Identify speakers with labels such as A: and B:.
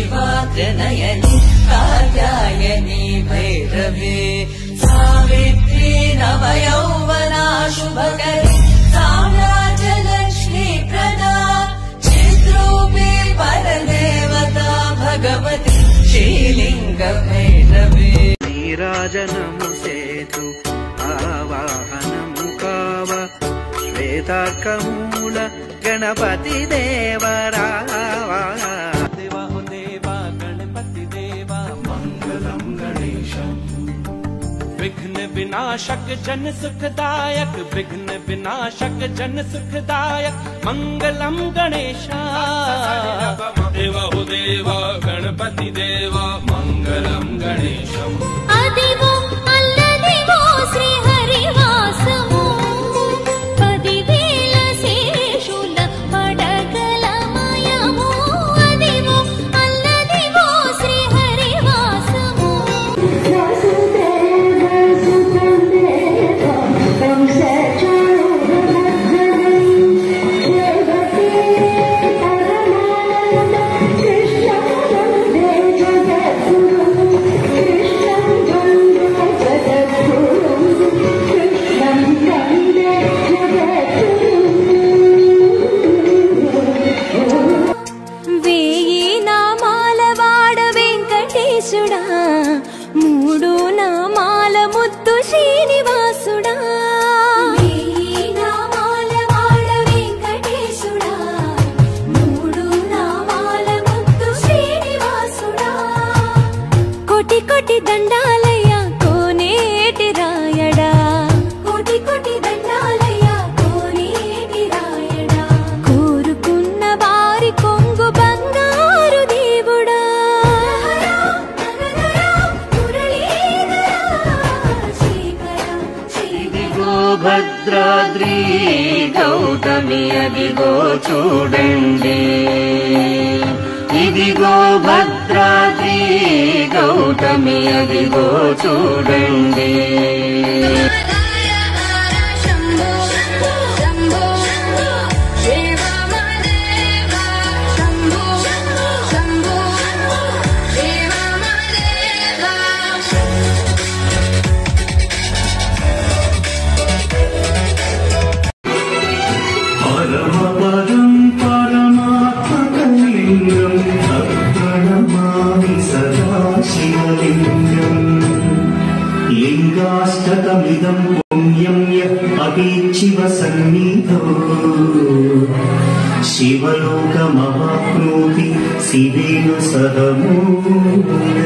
A: शिवाग्रनयनी कात्यायनी भैरवे सावित्री नवयौवना शुभकरी साम्राज्यलक्ष्मी प्रदा चिद्रूपी परदेवता भगवती श्रीलिंग भैरवे
B: नीराजनमु सेतु आवाहनमु काव श्वेतार्कमूल गणपति देवरावा
C: विघ्न विनाशक जन सुखदायक विघ्न विनाशक जन सुखदायक मंगलम गणेशा देवा हो देवा गणपति देवा मंगलम गणेशम
D: अदिवो अल्लदिवो श्री हरिवासमो पदिवेल शेषुल पडगलमयमो अदिवो अल्लदिवो श्री हरिवासमो మూడు నామాల ముద్దు శ్రీనివాసుడా నామాల వాడ వెంకటేశుడా మూడు నామాల ముద్దు శ్రీనివాసుడా కోటి కోటి దండాలయ్యా కోనేటి రాయడా కోటి కోటి దండాలయ్యా కోనేటి రాయడా కోరుకున్న వారి కొంగు బంగారు దేవుడా
B: భద్రాద్రి గౌతమి అదిగో చూడండి ఇదిగో భద్రాద్రి గౌతమి అదిగో చూడండి
E: लिंगाष्टकमिदं पुण्यं यः अभीच्छिव सन्निधौ शिवलोकमवाप्नोति शिवेन सह मूढैः